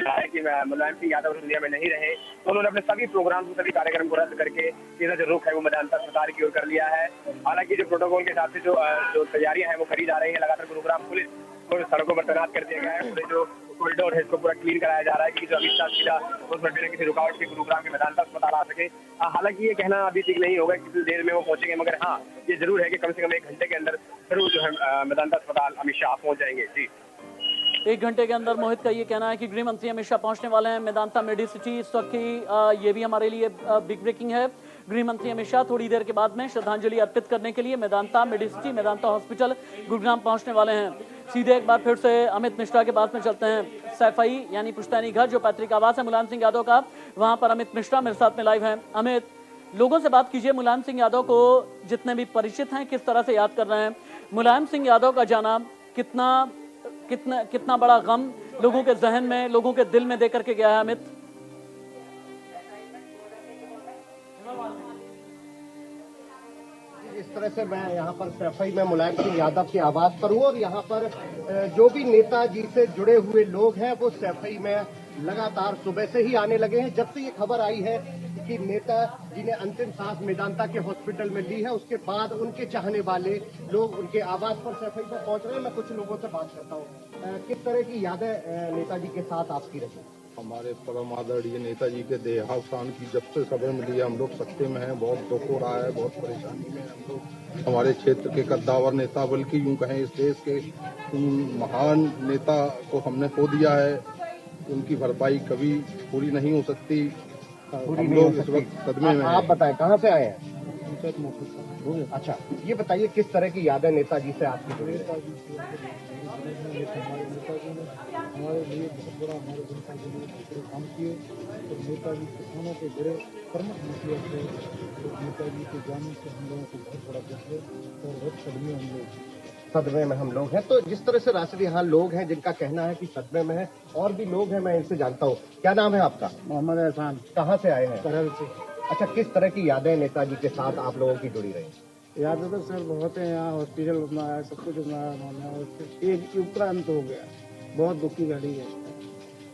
मिला है कि मुलायम सिंह यादव दुनिया में नहीं रहे, तो उन्होंने अपने सभी प्रोग्राम सभी कार्यक्रम को रद्द करके सीधा जो रुख है वो मेदांता अस्पताल की ओर कर लिया है। हालांकि जो प्रोटोकॉल के हिसाब से जो तैयारियां हैं वो करी जा रही है, लगातार गुरुग्राम पुलिस को सड़कों पर तैनात कर दिया गया है। पूरे जो कॉरिडोर है इसको पूरा क्लीन कराया जा रहा है कि जो अमित शाह सीधा उसमें बिना किसी रुकावट के गुरुग्राम के मेदांता अस्पताल आ सके। हालांकि ये कहना अभी तक नहीं होगा कितनी देर में वो पहुंचेंगे, मगर हाँ ये जरूर है कि कम से कम 1 घंटे के अंदर जरूर जो है मेदांता अस्पताल अमित शाह पहुंच जाएंगे। जी 1 घंटे के अंदर मोहित का ये कहना है कि गृह मंत्री अमित शाह पहुंचने वाले हैं मेदांता मेडिसिटी इस वक्त की। ये भी हमारे लिए बिग ब्रेकिंग है। गृह मंत्री अमित शाह थोड़ी देर के बाद में श्रद्धांजलि अर्पित करने के लिए मेदांता मेडिसिटी मेदांता हॉस्पिटल गुरुग्राम पहुंचने वाले हैं। सीधे एक बार फिर से अमित मिश्रा के पास में चलते हैं। सैफई यानी पुश्तैनी घर जो पैतृक आवास है मुलायम सिंह यादव का, वहां पर अमित मिश्रा मेरे साथ में लाइव हैं। अमित, लोगों से बात कीजिए, मुलायम सिंह यादव को जितने भी परिचित हैं किस तरह से याद कर रहे हैं? मुलायम सिंह यादव का जाना कितना बड़ा गम लोगों के जहन में, लोगों के दिल में दे करके गया है अमित? इस तरह से मैं यहाँ पर सैफई में मुलायम सिंह यादव के आवास पर हूँ और यहाँ पर जो भी नेताजी से जुड़े हुए लोग हैं वो सैफई में लगातार सुबह से ही आने लगे हैं। जब से ये खबर आई है कि नेताजी ने अंतिम सांस मेदांता के हॉस्पिटल में ली है, उसके बाद उनके चाहने वाले लोग उनके आवास पर सैफई पर पहुंच रहे हैं। मैं कुछ लोगों से बात करता हूँ। किस तरह की यादें नेताजी के साथ आपकी रही? हमारे परम आदरणीय नेताजी के देहावसान की जब से खबर मिली है हम लोग सख्ते में हैं, बहुत दुख हो रहा है, बहुत परेशानी में हम लोग। हमारे क्षेत्र के कद्दावर नेता, बल्कि यूं कहें इस देश के महान नेता को हमने खो दिया है। उनकी भरपाई कभी पूरी नहीं हो सकती। हम लोग इस वक्त सदमे में। आप बताएं कहाँ से आए हैं? अच्छा, ये बताइए किस तरह की यादें नेताजी से आपकी जुड़ी? हमारे लिए बहुत बड़ा, हमारे जनता के लिए बहुत बड़े काम किए और नेताजी किसानों के बड़े प्रमुख मुखिया थे। तो नेताजी के जाने से हम लोगों को बहुत बड़ा दुख है और बहुत सदमे में हम लोग हैं। तो जिस तरह से राष्ट्रीय यहाँ लोग हैं जिनका कहना है कि सदमे में है, और भी लोग हैं, मैं इनसे जानता हूँ। क्या नाम है आपका? मोहम्मद एहसान। कहाँ से आए हैं? करल से। अच्छा, किस तरह की यादें नेताजी के साथ आप लोगों की जुड़ी रही? यादें तो सर बहुत है, यहाँ हॉस्पिटल बनाया, सब कुछ बनाया, एक युग का अंत हो गया। बहुत दुखी घड़ी है।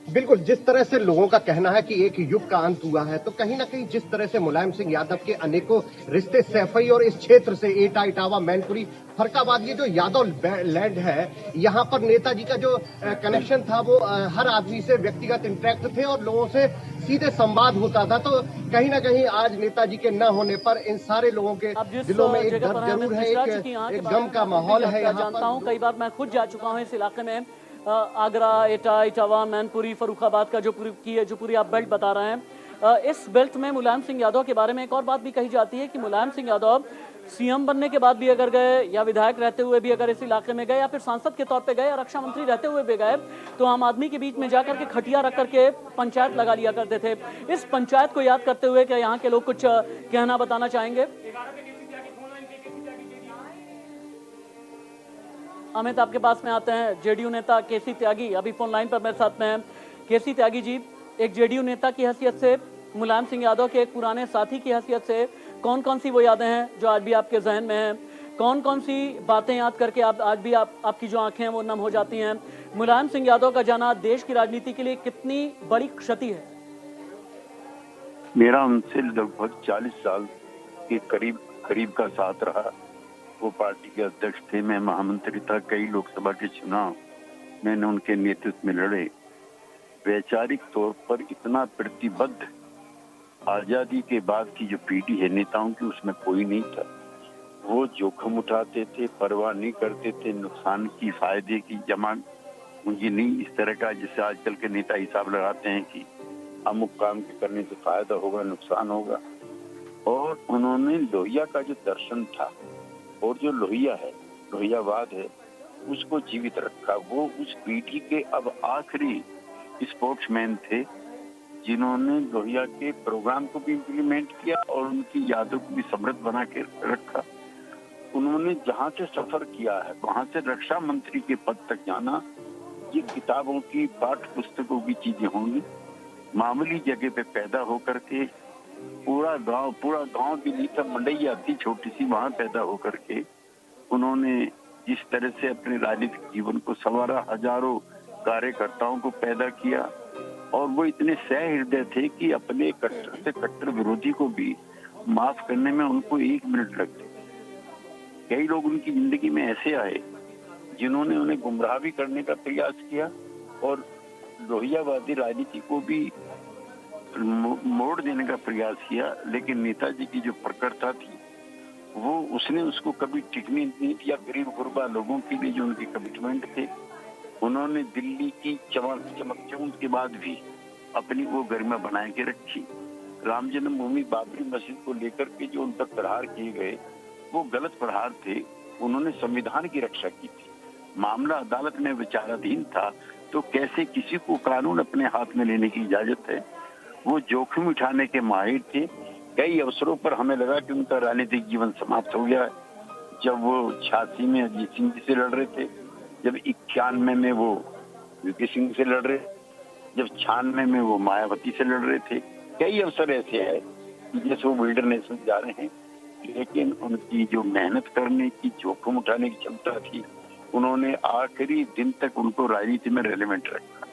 बिल्कुल, जिस तरह से लोगों का कहना है कि एक युग का अंत हुआ है, तो कहीं ना कहीं जिस तरह से मुलायम सिंह यादव के अनेकों रिश्ते सैफई और इस क्षेत्र से एटा, इटावा, मैनपुरी, फरकाबाद, ये जो यादव लैंड है, यहाँ पर नेताजी का जो कनेक्शन था वो हर आदमी से व्यक्तिगत इंटरेक्ट थे और लोगों से सीधे संवाद होता था। तो कहीं ना कहीं आज नेताजी के न होने पर इन सारे लोगों के दिलों में एक दर्द जरूर है, एक गम का माहौल है। जानता हूँ, कई बार मैं खुद जा चुका हूँ इस इलाके में। आगरा, एटा, इटावा, मैनपुरी, फरुखाबाद का जो पूरी आप बेल्ट बता रहे हैं, इस बेल्ट में मुलायम सिंह यादव के बारे में एक और बात भी कही जाती है कि मुलायम सिंह यादव सीएम बनने के बाद भी अगर गए, या विधायक रहते हुए भी अगर इस इलाके में गए, या फिर सांसद के तौर पे गए, या रक्षा मंत्री रहते हुए भी गए, तो आम आदमी के बीच में जाकर के खटिया रख करके पंचायत लगा लिया करते थे। इस पंचायत को याद करते हुए क्या यहाँ के लोग कुछ कहना बताना चाहेंगे? अमित, आपके पास में आते हैं। जेडीयू नेता केसी त्यागी अभी फोन लाइन पर मेरे साथ में हैं। केसी त्यागी जी, एक जेडीयू नेता की हैसियत से, मुलायम सिंह यादव के एक पुराने साथी की हैसियत से, कौन कौन सी वो यादें हैं जो आज भी आपके जहन में हैं? कौन कौन सी बातें याद करके आज भी आपकी जो आंखें हैं वो नम हो जाती हैं? मुलायम सिंह यादव का जाना देश की राजनीति के लिए कितनी बड़ी क्षति है? मेरा उनसे लगभग 40 साल के करीब का साथ रहा। वो पार्टी के अध्यक्ष थे, मैं महामंत्री था। कई लोकसभा के चुनाव मैंने उनके नेतृत्व में लड़े। वैचारिक तौर पर इतना प्रतिबद्ध आजादी के बाद की जो पीढ़ी है नेताओं की, उसमें कोई नहीं था। वो जोखिम उठाते थे, परवाह नहीं करते थे नुकसान की, फायदे की। जमा मुझे नहीं इस तरह का जिससे आजकल के नेता हिसाब लगाते हैं कि अमुक काम के करने से फायदा होगा, नुकसान होगा। और उन्होंने लोहिया का जो दर्शन था और जो लोहिया है, लोहियावाद है, उसको जीवित रखा। वो उस पीढ़ी के अब आखिरी स्पोर्ट्समैन थे जिन्होंने लोहिया के प्रोग्राम को भी इम्प्लीमेंट किया और उनकी यादों को भी समृद्ध बना के रखा। उन्होंने जहाँ से सफर किया है वहां से रक्षा मंत्री के पद तक जाना, ये किताबों की, पाठ्य पुस्तकों की चीजें होंगी। मामूली जगह पे पैदा होकर के पूरा गांव भी नहीं था, मंडैया थी छोटी सी, वहां पैदा होकर के उन्होंने जिस तरह से अपने राजनीतिक जीवन को संवारा, हजारों कार्यकर्ताओं को पैदा किया, और वो इतने सहृदय थे कि अपने कट्टर से कट्टर विरोधी को भी माफ करने में उनको 1 मिनट लगते। कई लोग उनकी जिंदगी में ऐसे आए जिन्होंने उन्हें गुमराह भी करने का प्रयास किया और लोहियावादी राजनीति को भी मोड़ देने का प्रयास किया, लेकिन नेताजी की जो प्रखरता थी वो उसने उसको कभी टिकने नहीं दिया। गरीब गुरबा लोगों के लिए जो उनके कमिटमेंट थे, उन्होंने दिल्ली की चमक के बाद भी अपनी वो गरिमा बनाए के रखी। राम जन्मभूमि बाबरी मस्जिद को लेकर के जो उन पर प्रहार किए गए वो गलत प्रहार थे, उन्होंने संविधान की रक्षा की थी। मामला अदालत में विचाराधीन था, तो कैसे किसी को कानून अपने हाथ में लेने की इजाजत है। वो जोखिम उठाने के माहिर थे। कई अवसरों पर हमें लगा कि उनका राजनीतिक जीवन समाप्त हो गया है। जब वो 86 में अजीत सिंह जी से लड़ रहे थे, जब 91 में वो वीपी सिंह से लड़ रहे, जब 96 में वो मायावती से लड़ रहे थे। कई अवसर ऐसे है जैसे वो विल्डरनेस में जा रहे हैं, लेकिन उनकी जो मेहनत करने की, जोखिम उठाने की क्षमता थी, उन्होंने आखिरी दिन तक उनको राजनीति में रेलेवेंट रखा।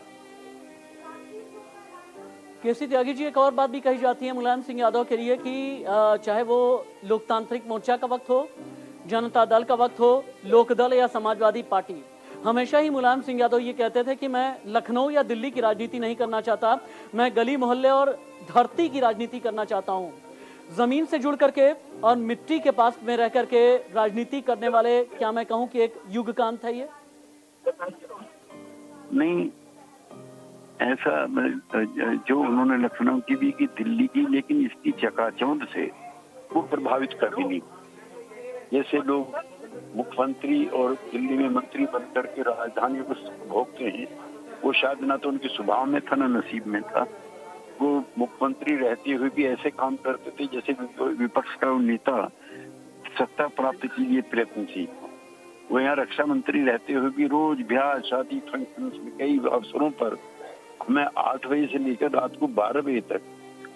केसी त्यागी जी, एक और बात भी कही जाती है मुलायम सिंह यादव के लिए कि चाहे वो लोकतांत्रिक मोर्चा का वक्त हो, जनता दल का वक्त हो, लोकदल या समाजवादी पार्टी, हमेशा ही मुलायम सिंह यादव ये कहते थे कि मैं लखनऊ या दिल्ली की राजनीति नहीं करना चाहता, मैं गली मोहल्ले और धरती की राजनीति करना चाहता हूँ। जमीन से जुड़ करके और मिट्टी के पास में रह करके राजनीति करने वाले, क्या मैं कहूँ कि एक युग का अंत है ये? नहीं, ऐसा जो उन्होंने लखनऊ की भी की, दिल्ली की, लेकिन इसकी चकाचौंध से वो प्रभावित कभी नहीं। जैसे लोग मुख्यमंत्री और दिल्ली में मंत्री बन करके राजधानी को भोगते हैं, वो शायद ना तो उनके स्वभाव में था ना नसीब में था। वो मुख्यमंत्री रहते हुए भी ऐसे काम करते थे जैसे विपक्ष का नेता सत्ता प्राप्ति के लिए प्रयत्नशील। वो यहाँ रक्षा मंत्री रहते हुए भी रोज ब्याह शादी फंक्शन में कई अवसरों पर हमें 8 बजे से लेकर रात को 12 बजे तक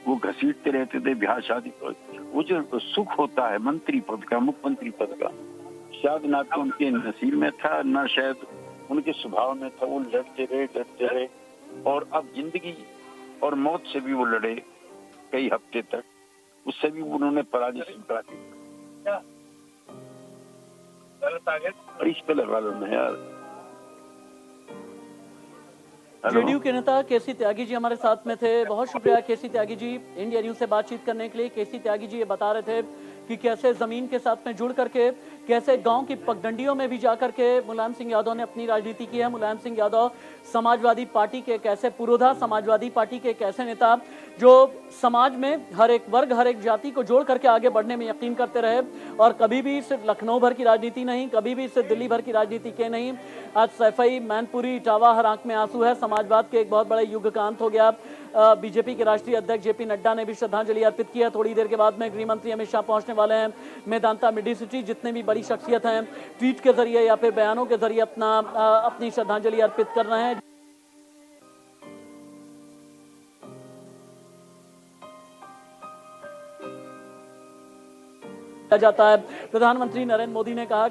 वो घसीटते रहते थे ब्याह शादी पर। वो जो सुख होता है मंत्री पद का, मुख्यमंत्री पद का, शायद ना तो उनके नसीब में था, ना शायद उनके स्वभाव में था। वो लड़ते रहे और अब जिंदगी और मौत से भी वो लड़े कई हफ्ते तक, उससे भी उन्होंने पराजय स्वीकार की। इस पे लगा लो ना यार। जेडीयू के नेता केसी त्यागी जी हमारे साथ में थे। बहुत शुक्रिया केसी त्यागी जी इंडिया न्यूज से बातचीत करने के लिए। केसी त्यागी जी ये बता रहे थे कि कैसे जमीन के साथ में जुड़ करके, कैसे गांव की पगडंडियों में भी जाकर के मुलायम सिंह यादव ने अपनी राजनीति की है। मुलायम सिंह यादव समाजवादी पार्टी के कैसे पुरोधा, समाजवादी पार्टी के कैसे नेता जो समाज में हर एक वर्ग, हर एक जाति को जोड़ करके आगे बढ़ने में यकीन करते रहे और कभी भी सिर्फ लखनऊ भर की राजनीति नहीं, कभी भी सिर्फ दिल्ली भर की राजनीति के नहीं। आज सैफई, मैनपुरी, इटावा, हर आंख में आंसू है। समाजवाद के एक बहुत बड़े युग का अंत हो गया। बीजेपी के राष्ट्रीय अध्यक्ष जेपी नड्डा ने भी श्रद्धांजलि अर्पित की है। थोड़ी देर के बाद में गृह मंत्री अमित शाह पहुंचने वाले हैं मेदांता मेडिसिटी। जितने भी बड़ी शख्सियत हैं ट्वीट के जरिए या फिर बयानों के जरिए अपनी श्रद्धांजलि अर्पित कर रहे हैं। जाता है प्रधानमंत्री नरेंद्र मोदी ने कहा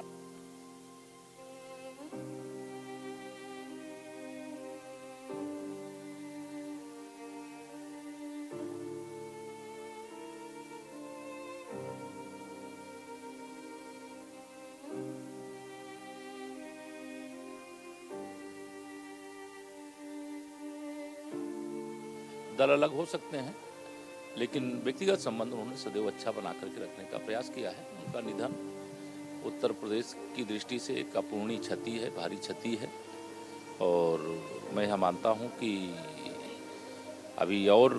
दल अलग हो सकते हैं, लेकिन व्यक्तिगत संबंध उन्होंने सदैव अच्छा बना करके रखने का प्रयास किया है। उनका निधन उत्तर प्रदेश की दृष्टि से एक अपूर्णीय क्षति है, भारी क्षति है। और मैं यह मानता हूं कि अभी और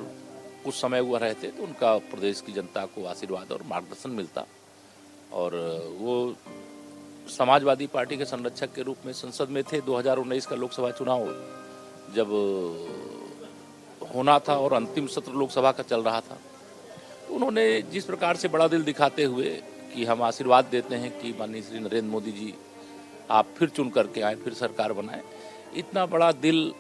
कुछ समय हुआ रहते तो उनका प्रदेश की जनता को आशीर्वाद और मार्गदर्शन मिलता और वो समाजवादी पार्टी के संरक्षक के रूप में संसद में थे। 2019 का लोकसभा चुनाव जब होना था और अंतिम सत्र लोकसभा का चल रहा था, तो उन्होंने जिस प्रकार से बड़ा दिल दिखाते हुए कि हम आशीर्वाद देते हैं कि माननीय श्री नरेंद्र मोदी जी आप फिर चुन करके आए, फिर सरकार बनाए, इतना बड़ा दिल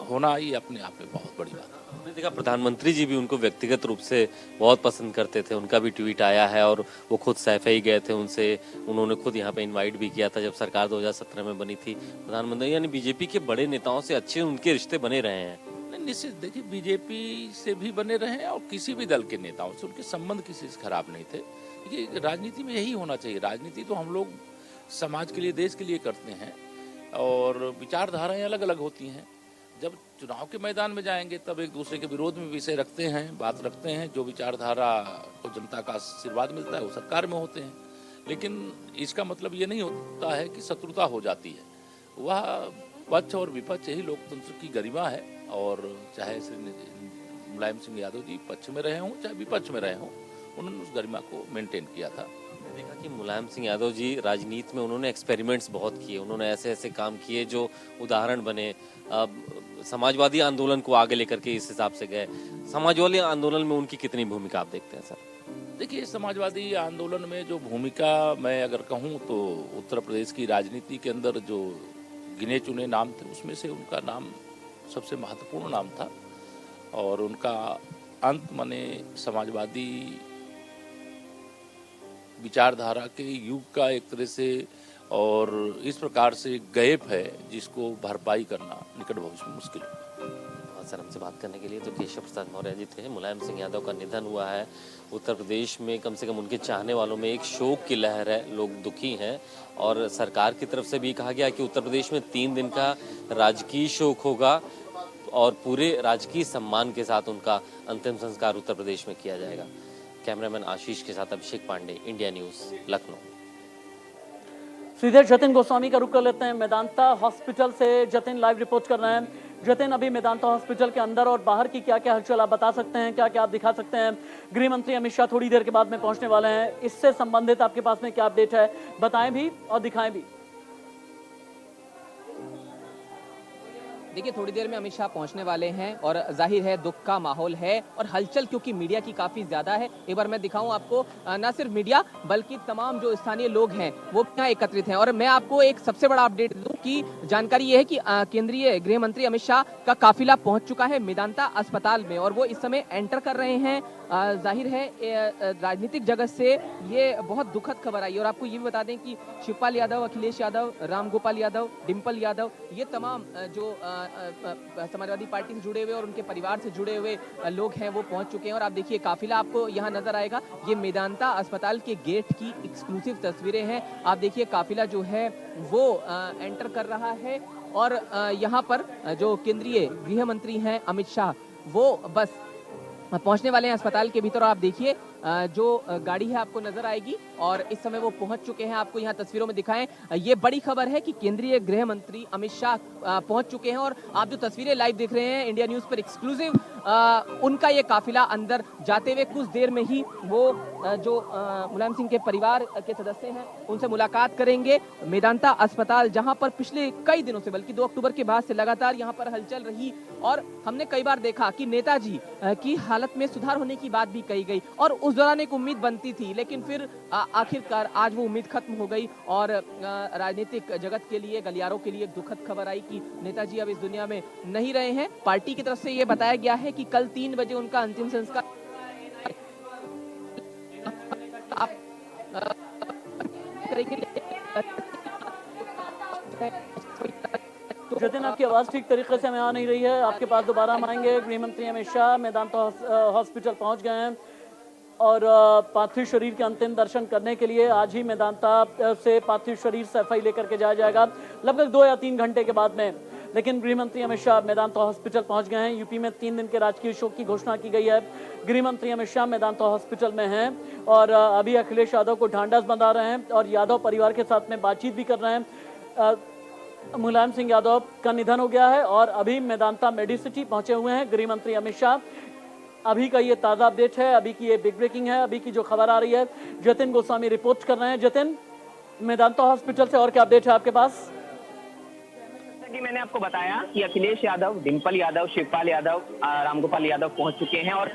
होना ये अपने आप में बहुत बड़ी बात है। हमने देखा प्रधानमंत्री जी भी उनको व्यक्तिगत रूप से बहुत पसंद करते थे, उनका भी ट्वीट आया है और वो खुद सैफई ही गए थे उनसे, उन्होंने खुद यहाँ पे इनवाइट भी किया था जब सरकार 2017 में बनी थी। प्रधानमंत्री यानी बीजेपी के बड़े नेताओं से अच्छे उनके रिश्ते बने रहे हैं। निश्चित देखिए, बीजेपी से भी बने रहे हैं और किसी भी दल के नेताओं से उनके संबंध किसी से खराब नहीं थे। देखिए, राजनीति में यही होना चाहिए। राजनीति तो हम लोग समाज के लिए, देश के लिए करते हैं और विचारधाराएं अलग अलग होती हैं। जब चुनाव के मैदान में जाएंगे तब एक दूसरे के विरोध में विषय रखते हैं, बात रखते हैं। जो विचारधारा को जनता का आशीर्वाद मिलता है वो सरकार में होते हैं, लेकिन इसका मतलब ये नहीं होता है कि शत्रुता हो जाती है। वह पक्ष और विपक्ष यही लोकतंत्र की गरिमा है और चाहे श्री मुलायम सिंह यादव जी पक्ष में रहे हों चाहे विपक्ष में रहे हों, उन्होंने उस गरिमा को मेंटेन किया था। देखा कि मुलायम सिंह यादव जी राजनीति में उन्होंने एक्सपेरिमेंट्स बहुत किए, उन्होंने ऐसे ऐसे काम किए जो उदाहरण बने। समाजवादी आंदोलन को आगे लेकर के इस हिसाब से गए। समाजवादी आंदोलन में उनकी कितनी भूमिका आप देखते हैं सर? देखिए, समाजवादी आंदोलन में जो भूमिका मैं अगर कहूँ तो उत्तर प्रदेश की राजनीति के अंदर जो गिने चुने नाम थे उसमें से उनका नाम सबसे महत्वपूर्ण नाम था और उनका अंत माने समाजवादी विचारधारा के युग का एक तरह से और इस प्रकार से गैप है जिसको भरपाई करना निकट भविष्य में मुश्किल है। सर, हमसे बात करने के लिए तो केशव प्रसाद मौर्य जी थे। मुलायम सिंह यादव का निधन हुआ है। उत्तर प्रदेश में कम से कम उनके चाहने वालों में एक शोक की लहर है, लोग दुखी हैं और सरकार की तरफ से भी कहा गया कि उत्तर प्रदेश में 3 दिन का राजकीय शोक होगा और पूरे राजकीय सम्मान के साथ उनका अंतिम संस्कार उत्तर प्रदेश में किया जाएगा। कैमरामैन आशीष के साथ अभिषेक पांडे, इंडिया न्यूज, लखनऊ। सीधे जतिन गोस्वामी का रुख कर लेते हैं। मेदांता हॉस्पिटल से जतिन लाइव रिपोर्ट कर रहे हैं। जतिन, अभी मेदांता हॉस्पिटल के अंदर और बाहर की क्या क्या हलचल आप बता सकते हैं, क्या क्या आप दिखा सकते हैं? गृह मंत्री अमित शाह थोड़ी देर के बाद में पहुंचने वाले हैं, इससे संबंधित आपके पास में क्या अपडेट है, बताएं भी और दिखाएं भी। देखिए, थोड़ी देर में अमित शाह पहुंचने वाले हैं और जाहिर है दुख का माहौल है और हलचल क्योंकि मीडिया की काफी ज्यादा है। एक बार मैं दिखाऊं आपको, न सिर्फ मीडिया बल्कि तमाम जो स्थानीय लोग हैं वो यहाँ एकत्रित हैं। और मैं आपको एक सबसे बड़ा अपडेट दूं कि जानकारी ये है कि केंद्रीय गृह मंत्री अमित शाह का काफिला पहुंच चुका है मेदांता अस्पताल में और वो इस समय एंटर कर रहे हैं। जाहिर है राजनीतिक जगत से ये बहुत दुखद खबर आई और आपको ये भी बता दें कि शिवपाल यादव, अखिलेश यादव, रामगोपाल यादव, डिम्पल यादव, ये तमाम जो समाजवादी पार्टी से जुड़े हुए और उनके परिवार से जुड़े हुए लोग हैं वो पहुंच चुके हैं। और आप देखिए काफिला आपको यहाँ नजर आएगा। ये मेदांता अस्पताल के गेट की एक्सक्लूसिव तस्वीरें हैं। आप देखिए काफिला जो है वो एंटर कर रहा है और यहाँ पर जो केंद्रीय गृह मंत्री हैं अमित शाह वो बस पहुंचने वाले हैं अस्पताल के भीतर। आप देखिए जो गाड़ी है आपको नजर आएगी और इस समय वो पहुंच चुके हैं। आपको यहाँ तस्वीरों में दिखाएं, ये बड़ी खबर है कि केंद्रीय गृह मंत्री अमित शाह पहुंच चुके हैं और आप जो तस्वीरें लाइव देख रहे हैं इंडिया न्यूज पर एक्सक्लूसिव, उनका ये काफिला अंदर जाते हुए कुछ देर में ही वो जो मुलायम सिंह के परिवार के सदस्य हैं उनसे मुलाकात करेंगे। मेदांता अस्पताल जहां पर पिछले कई दिनों से बल्कि 2 अक्टूबर के बाद से लगातार यहां पर हलचल रही और हमने कई बार देखा कि नेताजी की हालत में सुधार होने की बात भी कही गई और उस दौरान एक उम्मीद बनती थी, लेकिन फिर आखिरकार आज वो उम्मीद खत्म हो गई और राजनीतिक जगत के लिए, गलियारों के लिए एक दुखद खबर आई कि नेताजी अब इस दुनिया में नहीं रहे हैं। पार्टी की तरफ से ये बताया गया है कि कल 3 बजे उनका अंतिम संस्कार जतिन, आपकी आवाज ठीक तरीके से हमें आ नहीं रही है, आपके पास दोबारा हम आएंगे। गृह मंत्री अमित शाह मेदांता हॉस्पिटल पहुंच गए हैं और पार्थिव शरीर के अंतिम दर्शन करने के लिए आज ही मेदांता से पार्थिव शरीर सफाई लेकर के जाया जाएगा लगभग 2 या 3 घंटे के बाद में। लेकिन गृह मंत्री अमित शाह मेदांता हॉस्पिटल पहुंच गए हैं। यूपी में 3 दिन के राजकीय शोक की घोषणा की गई है। गृह मंत्री अमित शाह मेदांता हॉस्पिटल में हैं और अभी अखिलेश यादव को ढांढस बंधा रहे हैं और यादव परिवार के साथ में बातचीत भी कर रहे हैं। मुलायम सिंह यादव का निधन हो गया है और अभी मेदांता मेडिसिटी पहुंचे हुए हैं गृह मंत्री अमित शाह। अभी का ये ताज़ा अपडेट है, अभी की ये बिग ब्रेकिंग है, अभी की जो खबर आ रही है। जतिन गोस्वामी रिपोर्ट कर रहे हैं। जतिन, मेदांता हॉस्पिटल से और क्या अपडेट है आपके पास? कि मैंने आपको बताया कि अखिलेश यादव, डिम्पल यादव, शिवपाल यादव, रामगोपाल यादव पहुंच चुके हैं और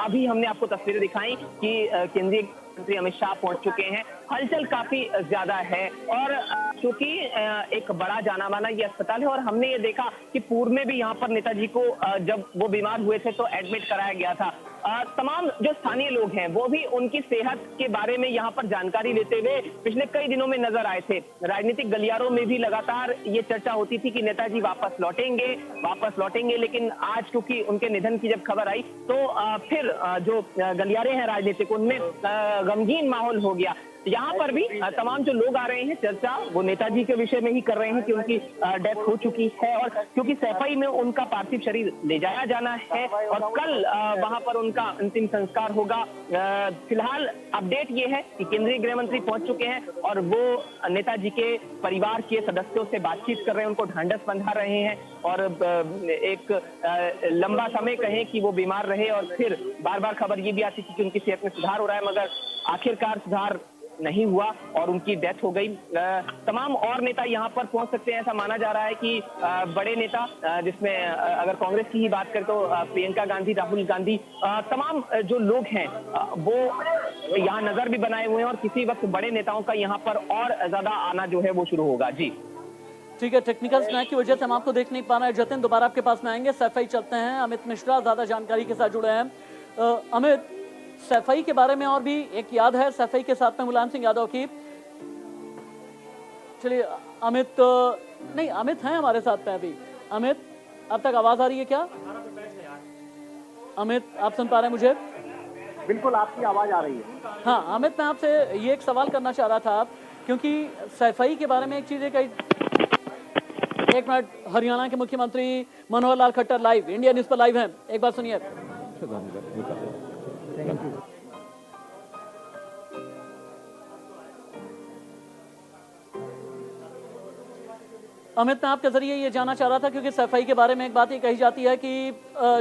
अभी हमने आपको तस्वीरें दिखाई कि केंद्रीय मंत्री अमित शाह पहुंच चुके हैं। हलचल काफी ज्यादा है। और क्योंकि एक बड़ा जाना माना ये अस्पताल है और हमने ये देखा कि पूर्व में भी यहाँ पर नेताजी को जब वो बीमार हुए थे तो एडमिट कराया गया था। तमाम जो स्थानीय लोग हैं वो भी उनकी सेहत के बारे में यहाँ पर जानकारी लेते हुए पिछले कई दिनों में नजर आए थे। राजनीतिक गलियारों में भी लगातार ये चर्चा होती थी कि नेताजी वापस लौटेंगे, लेकिन आज क्योंकि उनके निधन की जब खबर आई तो फिर जो गलियारे हैं राजनीतिक उनमें गमगीन माहौल हो गया। यहाँ पर भी तमाम जो लोग आ रहे हैं चर्चा वो नेताजी के विषय में ही कर रहे हैं कि उनकी डेथ हो चुकी है और क्योंकि सैफई में उनका पार्थिव शरीर ले जाया जाना है और कल वहां पर उनका अंतिम संस्कार होगा। फिलहाल अपडेट ये है कि केंद्रीय गृह मंत्री पहुंच चुके हैं और वो नेताजी के परिवार के सदस्यों से बातचीत कर रहे हैं, उनको ढांढस बंधा रहे हैं और एक लंबा समय कहें कि वो बीमार रहे और फिर बार बार खबर ये भी आती थी कि उनकी सेहत में सुधार हो रहा है, मगर आखिरकार सुधार नहीं हुआ और उनकी डेथ हो गई। तमाम और नेता यहाँ पर पहुंच सकते हैं, ऐसा माना जा रहा है कि बड़े नेता जिसमें अगर कांग्रेस की ही बात करें तो प्रियंका गांधी, राहुल गांधी, तमाम जो लोग हैं वो यहाँ नजर भी बनाए हुए हैं और किसी वक्त बड़े नेताओं का यहाँ पर और ज्यादा आना जो है वो शुरू होगा। जी ठीक है, टेक्निकल स्नैक की वजह से हम आपको देख नहीं पा रहे हैं। जतिन, दोबारा आपके पास में आएंगे। सैफई चलते हैं, अमित मिश्रा ज्यादा जानकारी के साथ जुड़े हैं। अमित, सैफई के बारे में और भी एक याद है सैफई के साथ में मुलायम सिंह यादव की। चलिए अमित अमित हैं हमारे साथ में अभी। अमित, अब तक आवाज आ रही है क्या? अमित, आप सुन पा रहे हैं मुझे? बिल्कुल, आपकी आवाज आ रही है। हाँ अमित, मैं आपसे ये एक सवाल करना चाह रहा था क्योंकि सैफई के बारे में एक चीज है कही। एक मिनट, हरियाणा के मुख्यमंत्री Manohar Lal Khattar live India news पर लाइव हैं, एक बार सुनिए। अमित, मैं आपके जरिए ये जानना चाह रहा था क्योंकि सैफई के बारे में एक बात ये कही जाती है कि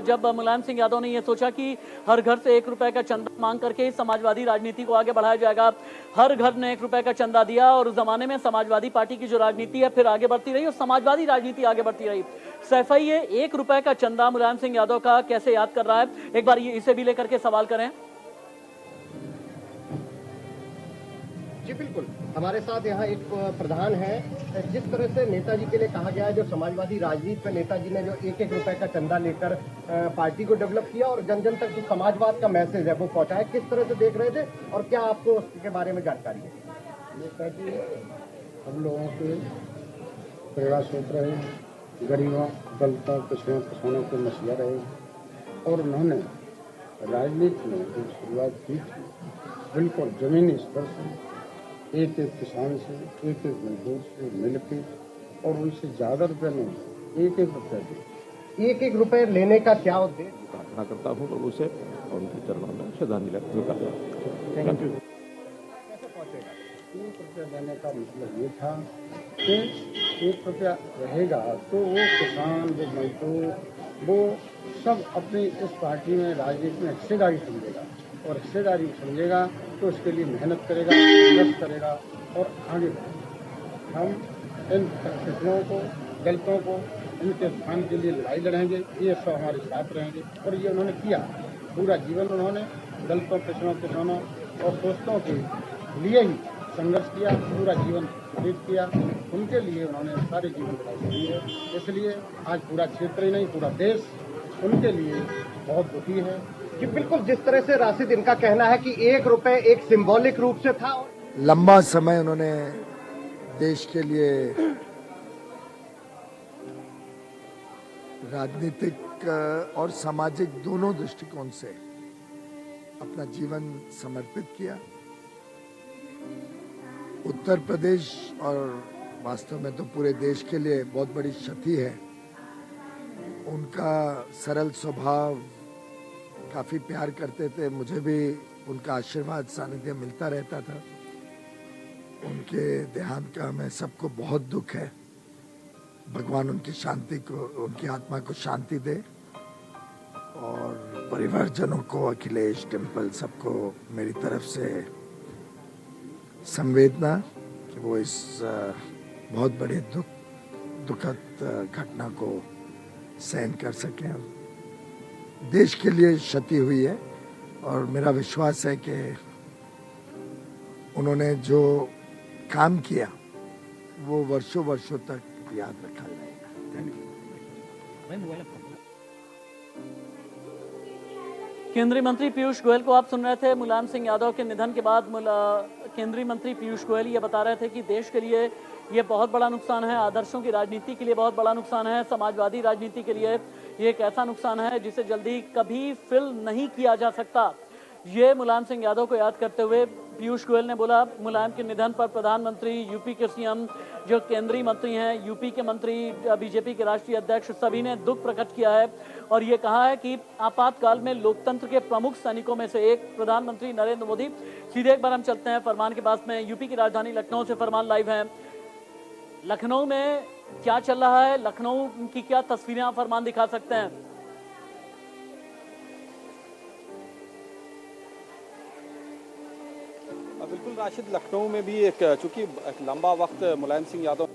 जब मुलायम सिंह यादव ने ये सोचा कि हर घर से 1 रुपए का चंदा मांग करके ही समाजवादी राजनीति को आगे बढ़ाया जाएगा, हर घर ने 1 रुपए का चंदा दिया और उस जमाने में समाजवादी पार्टी की जो राजनीति है फिर आगे बढ़ती रही और समाजवादी राजनीति आगे बढ़ती रही। सैफई ये 1 रुपए का चंदा मुलायम सिंह यादव का कैसे याद कर रहा है, एक बार ये इसे भी लेकर के सवाल करें। जी बिल्कुल, हमारे साथ यहाँ एक प्रधान है। जिस तरह से नेताजी के लिए कहा गया है, जो समाजवादी राजनीति में नेताजी ने जो 1-1 रुपए का चंदा लेकर पार्टी को डेवलप किया और जन जन तक जो समाजवाद का मैसेज है वो पहुंचाया, किस तरह से देख रहे थे और क्या आपको उसके बारे में जानकारी है? नेताजी हम लोगों के प्रयास सोच रहे, गरीबों, दलितों, पिछड़ों, किसानों के मसीहा रहे और उन्होंने राजनीति में जो शुरुआत की थी बिल्कुल जमीनी स्तर से, एक किसान से, एक मजदूर से मिलकर और उनसे ज्यादा रुपये नहीं, 1-1 रुपया दे। 1-1 रुपए लेने का क्या उद्देश्य? प्रार्थना करता हूँ और उसे और उनके चरणों में श्रद्धांजलि अर्पित करता हूँ। Thank you. कैसे पहुंचेगा? 1 रुपया देने का मतलब ये था कि 1 रुपया रहेगा तो वो किसान, वो मजदूर, वो सब अपनी इस पार्टी में राजनीति में हिस्सेदारी समझेगा और हिस्सेदारी समझेगा तो उसके लिए मेहनत करेगा, संघर्ष करेगा और आगे बढ़ेगा। हम इन पिछड़ों को, दलितों को, इनके स्थान के लिए लड़ाई लड़ेंगे, ये सब हमारे साथ रहेंगे और ये उन्होंने किया। पूरा जीवन उन्होंने दलितों, पिछड़ों, किसानों और दोस्तों के लिए ही संघर्ष किया, पूरा जीवन व्यतीत किया। उनके लिए उन्होंने सारे जीवन लड़ाई लड़ी है। इसलिए आज पूरा क्षेत्र ही नहीं, पूरा देश उनके लिए बहुत दुखी है। कि बिल्कुल जिस तरह से राशिद, इनका कहना है कि 1 रुपए एक सिंबॉलिक रूप से था। लंबा समय उन्होंने देश के लिए राजनीतिक और सामाजिक दोनों दृष्टिकोण से अपना जीवन समर्पित किया। उत्तर प्रदेश और वास्तव में तो पूरे देश के लिए बहुत बड़ी क्षति है। उनका सरल स्वभाव, काफ़ी प्यार करते थे, मुझे भी उनका आशीर्वाद सानिध्य मिलता रहता था। उनके देहांत का हमें सबको बहुत दुख है। भगवान उनकी शांति को, उनकी आत्मा को शांति दे और परिवारजनों को, अखिलेश, डिम्पल, सबको मेरी तरफ से संवेदना कि वो इस बहुत बड़े दुखद घटना को सहन कर सकें। देश के लिए क्षति हुई है और मेरा विश्वास है कि उन्होंने जो काम किया वो वर्षों वर्षों तक याद रखा जाएगा। Thank you. केंद्रीय मंत्री पीयूष गोयल को आप सुन रहे थे। मुलायम सिंह यादव के निधन के बाद केंद्रीय मंत्री पीयूष गोयल ये बता रहे थे कि देश के लिए ये बहुत बड़ा नुकसान है, आदर्शों की राजनीति के लिए बहुत बड़ा नुकसान है, समाजवादी राजनीति के लिए ये एक ऐसा नुकसान है जिसे जल्दी कभी फिल नहीं किया जा सकता। ये मुलायम सिंह यादव को याद करते हुए पीयूष गोयल ने बोला। मुलायम के निधन पर प्रधानमंत्री, यूपी के सीएम, जो केंद्रीय मंत्री हैं, यूपी के मंत्री, बीजेपी के राष्ट्रीय अध्यक्ष, सभी ने दुख प्रकट किया है और ये कहा है कि आपातकाल में लोकतंत्र के प्रमुख सैनिकों में से एक प्रधानमंत्री नरेंद्र मोदी। सीधे एक बार हम चलते हैं फरमान के पास में। यूपी की राजधानी लखनऊ से फरमान लाइव है। लखनऊ में क्या चल रहा है, लखनऊ की क्या तस्वीरें आप फरमान दिखा सकते हैं? बिल्कुल राशिद, लखनऊ में भी चूंकि एक लंबा वक्त मुलायम सिंह यादव।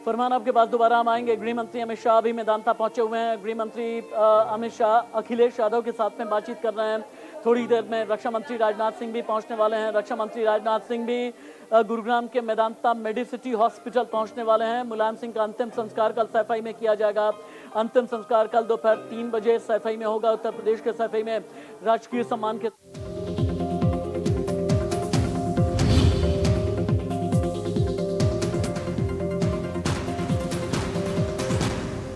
फरमान आपके पास दोबारा हम आएंगे। गृह मंत्री अमित शाह अभी मेदांता पहुंचे हुए हैं। गृह मंत्री अमित शाह अखिलेश यादव के साथ में बातचीत कर रहे हैं। थोड़ी देर में रक्षा मंत्री राजनाथ सिंह भी पहुंचने वाले हैं। रक्षा मंत्री राजनाथ सिंह भी गुरुग्राम के मेदांता मेडिसिटी हॉस्पिटल पहुंचने वाले हैं। मुलायम सिंह का अंतिम संस्कार कल सैफई में किया जाएगा। अंतिम संस्कार कल दोपहर 3 बजे सैफई में होगा। उत्तर प्रदेश के सैफई में राजकीय सम्मान के